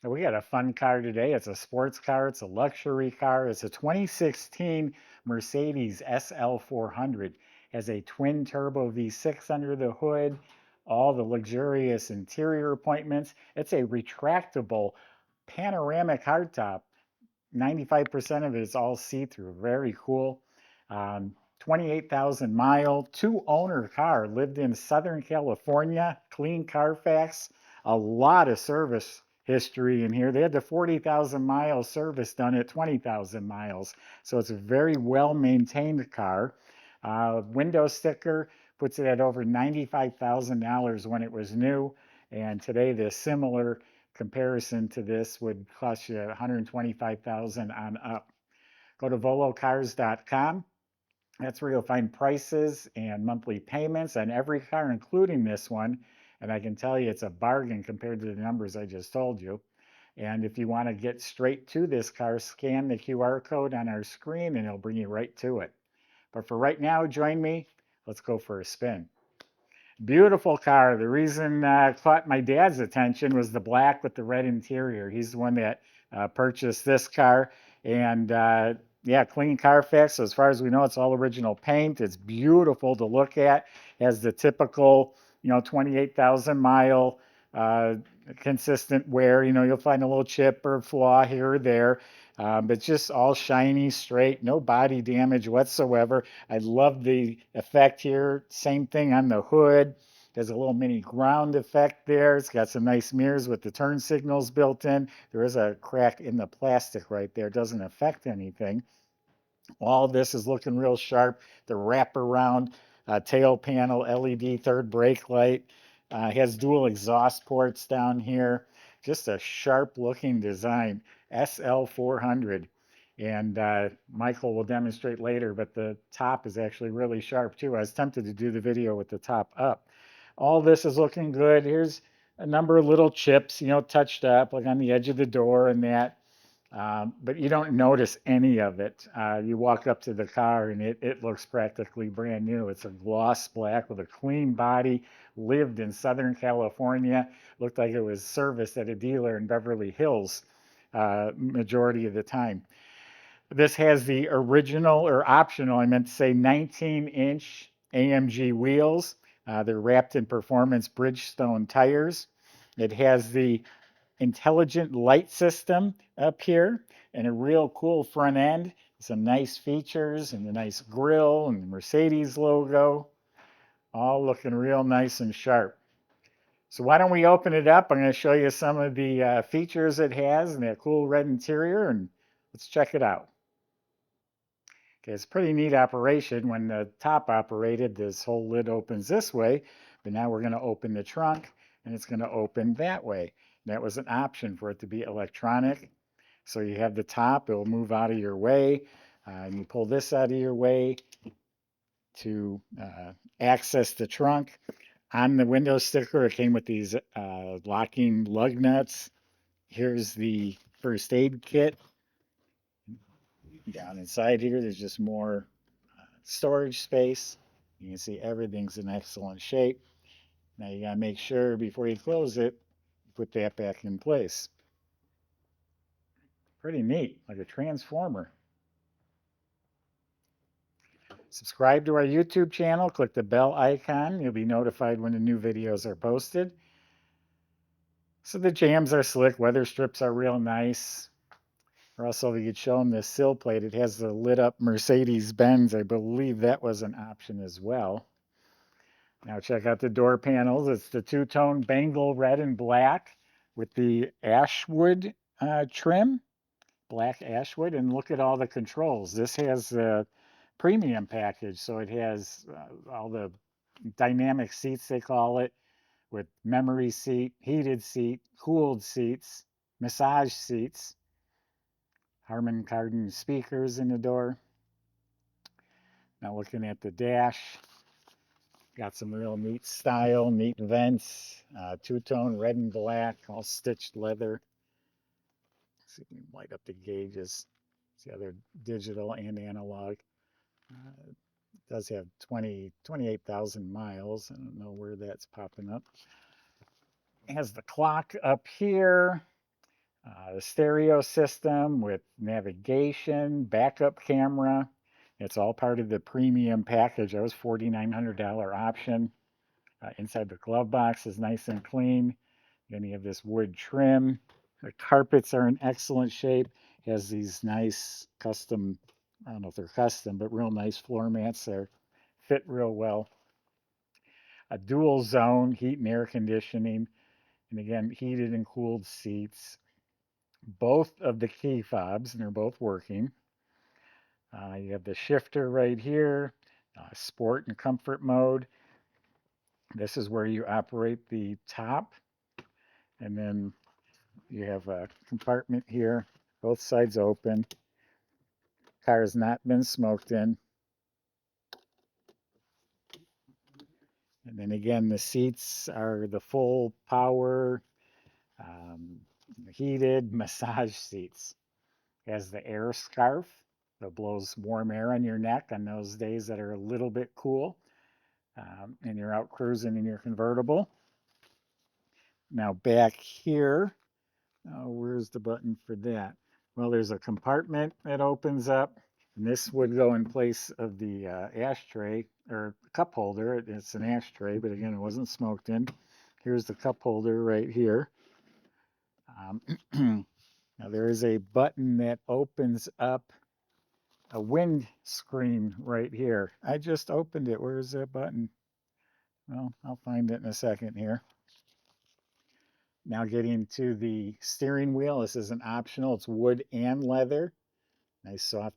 We got a fun car today. It's a sports car. It's a luxury car. It's a 2016 Mercedes SL400. Has a twin turbo V6 under the hood, all the luxurious interior appointments. It's a retractable panoramic hardtop. 95% of it is all see-through. Very cool. 28,000 mile, two owner car. Lived in Southern California. Clean Carfax. A lot of service history in here. They had the 40,000 mile service done at 20,000 miles. So it's a very well maintained car. Window sticker puts it at over $95,000 when it was new. And today the similar comparison to this would cost you 125,000 on up. Go to volocars.com. That's where you'll find prices and monthly payments on every car, including this one. And I can tell you it's a bargain compared to the numbers I just told you. And if you want to get straight to this car, scan the QR code on our screen and it'll bring you right to it. But for right now, join me. Let's go for a spin. Beautiful car. The reason caught my dad's attention was the black with the red interior. He's the one that purchased this car. And yeah, clean Carfax. So as far as we know, it's all original paint. It's beautiful to look at. Has the typical, 28,000 mile consistent wear. You'll find a little chip or flaw here or there. But just all shiny, straight, no body damage whatsoever. I love the effect here. Same thing on the hood. There's a little mini ground effect there. It's got some nice mirrors with the turn signals built in. There is a crack in the plastic right there. It doesn't affect anything. All this is looking real sharp. The wraparound tail panel, LED third brake light. Has dual exhaust ports down here. Just a sharp looking design. SL400. And Michael will demonstrate later, but the top is actually really sharp too. I was tempted to do the video with the top up. All this is looking good. Here's a number of little chips, touched up, like on the edge of the door and that. But you don't notice any of it. You walk up to the car and it looks practically brand new. It's a gloss black with a clean body, lived in Southern California, looked like it was serviced at a dealer in Beverly Hills majority of the time. This has the original or optional, I meant to say 19-inch AMG wheels. They're wrapped in performance Bridgestone tires. It has the intelligent light system up here and a real cool front end. Some nice features and a nice grille and the Mercedes logo. All looking real nice and sharp. So why don't we open it up? I'm going to show you some of the features it has and that cool red interior, and let's check it out. Okay, it's a pretty neat operation. When the top operated, this whole lid opens this way, but now we're going to open the trunk and it's going to open that way. That was an option for it to be electronic. So you have the top, it will move out of your way. And you pull this out of your way to access the trunk. On the window sticker, it came with these locking lug nuts. Here's the first aid kit. Down inside here, there's just more storage space. You can see everything's in excellent shape. Now you gotta make sure before you close it, put that back in place. Pretty neat, like a transformer. Subscribe to our YouTube channel, click the bell icon. You'll be notified when the new videos are posted. So the jams are slick, weather strips are real nice. Or also, if you could show them the sill plate, it has the lit up Mercedes-Benz. I believe that was an option as well. Now check out the door panels. It's the two-tone Bengal red and black with the ashwood trim, black ashwood. And look at all the controls. This has the premium package, so it has all the dynamic seats, they call it, with memory seat, heated seat, cooled seats, massage seats, Harman Kardon speakers in the door. Now looking at the dash, got some real neat style, neat vents, two-tone red and black, all stitched leather. Let's see if we can light up the gauges. See how they're digital and analog. It does have 28,000 miles. I don't know where that's popping up. It has the clock up here. The stereo system with navigation, backup camera. It's all part of the premium package. That was $4,900 option. Inside the glove box is nice and clean. Then you have this wood trim. The carpets are in excellent shape. Has these nice custom, I don't know if they're custom, but real nice floor mats there. Fit real well. A dual zone heat and air conditioning. And again, heated and cooled seats. Both of the key fobs, and they're both working. You have the shifter right here, sport and comfort mode. This is where you operate the top. And then you have a compartment here, both sides open. Car has not been smoked in. And then again, the seats are the full power, um, heated massage seats. It has the air scarf that blows warm air on your neck on those days that are a little bit cool, and you're out cruising in your convertible. Now back here, where's the button for that? Well, there's a compartment that opens up, and this would go in place of the ashtray or cup holder. It's an ashtray, but again, it wasn't smoked in. Here's the cup holder right here. Now there is a button that opens up a windscreen right here. I just opened it. Where's that button? Well, I'll find it in a second here. Now getting to the steering wheel. This is an optional. It's wood and leather. Nice soft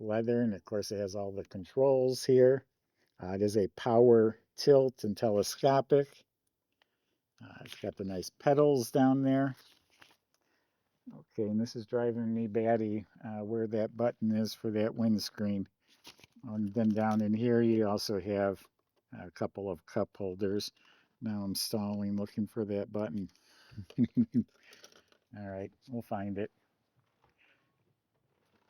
leather, and of course it has all the controls here. It is a power tilt and telescopic. It's got the nice pedals down there. Okay, and this is driving me batty where that button is for that windscreen. And then down in here you also have a couple of cup holders. Now I'm stalling looking for that button. All right, we'll find it.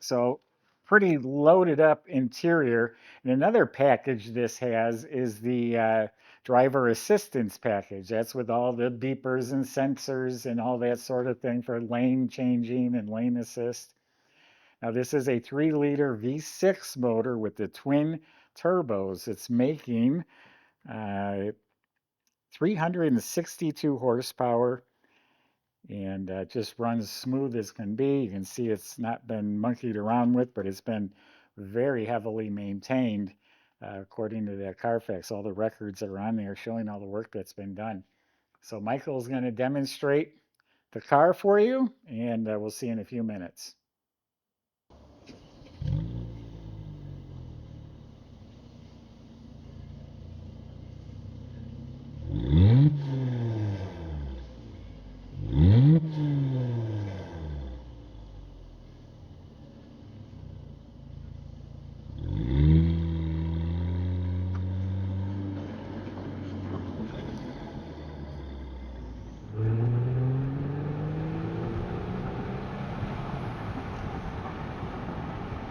So pretty loaded up interior. And another package this has is the driver assistance package. That's with all the beepers and sensors and all that sort of thing for lane changing and lane assist. Now this is a 3-liter V6 motor with the twin turbos. It's making 362 horsepower, and just runs smooth as can be. You can see it's not been monkeyed around with, but it's been very heavily maintained according to that Carfax. All the records are on there showing all the work that's been done. So Michael's going to demonstrate the car for you, and we'll see in a few minutes.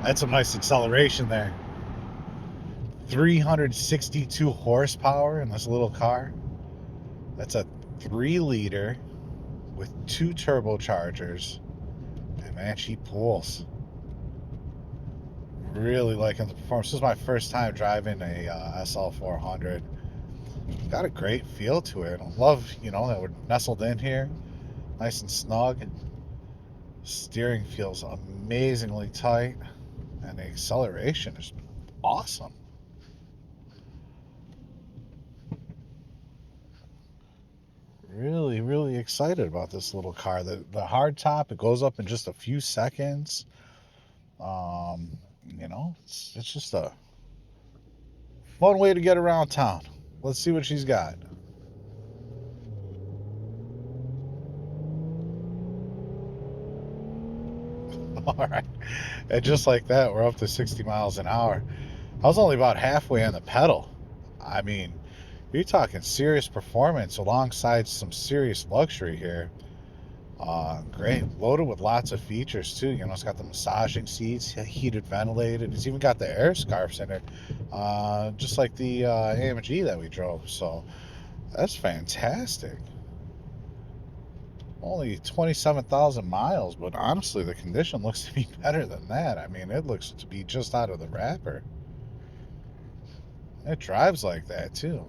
That's some nice acceleration there. 362 horsepower in this little car. That's a 3-liter with 2 turbochargers. And man, she pulls. Really liking the performance. This is my first time driving a SL400. Got a great feel to it. I love, that we're nestled in here. Nice and snug. Steering feels amazingly tight. And the acceleration is awesome. Really, really excited about this little car. The hard top, it goes up in just a few seconds. It's just a fun way to get around town. Let's see what she's got. All right. And just like that, we're up to 60 miles an hour. I was only about halfway on the pedal. I mean, you're talking serious performance alongside some serious luxury here. Great. Loaded with lots of features, too. It's got the massaging seats, heated, ventilated. It's even got the air scarves in it, just like the AMG that we drove. So that's fantastic. Only 27,000 miles, but honestly, the condition looks to be better than that. I mean, it looks to be just out of the wrapper. It drives like that, too.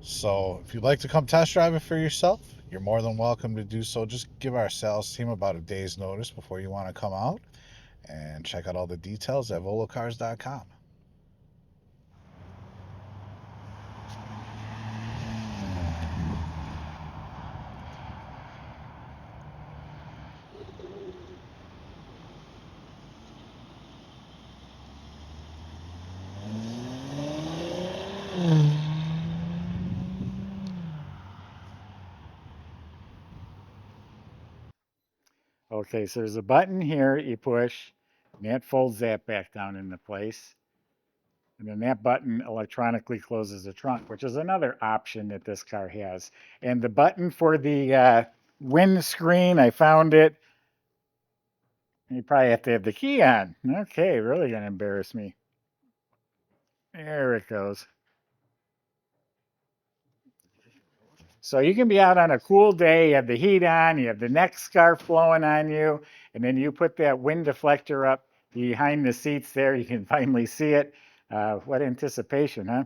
So, if you'd like to come test drive it for yourself, you're more than welcome to do so. Just give our sales team about a day's notice before you want to come out and check out all the details at volocars.com. Okay, so there's a button here you push, and that folds that back down into place. And then that button electronically closes the trunk, which is another option that this car has. And the button for the windscreen, I found it. You probably have to have the key on. Okay, really gonna embarrass me. There it goes. So you can be out on a cool day, you have the heat on, you have the neck scarf flowing on you, and then you put that wind deflector up behind the seats there. You can finally see it. What anticipation, huh?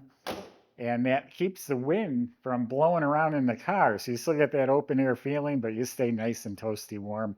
And that keeps the wind from blowing around in the car. So you still get that open air feeling, but you stay nice and toasty warm.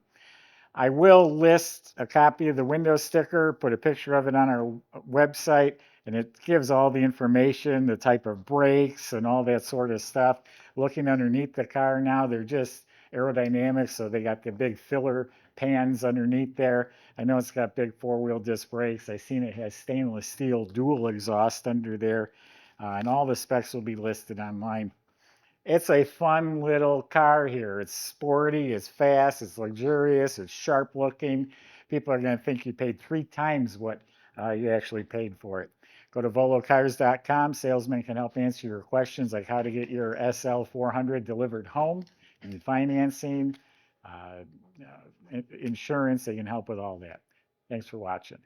I will list a copy of the window sticker, put a picture of it on our website, and it gives all the information, the type of brakes and all that sort of stuff. Looking underneath the car now, they're just aerodynamic, so they got the big filler pans underneath there. I know it's got big four-wheel disc brakes. I've seen it has stainless steel dual exhaust under there, and all the specs will be listed online. It's a fun little car here. It's sporty, it's fast, it's luxurious, it's sharp looking. People are going to think you paid 3 times what you actually paid for it. Go to volocars.com. Salesmen can help answer your questions like how to get your SL400 delivered home, and financing, insurance. They can help with all that. Thanks for watching.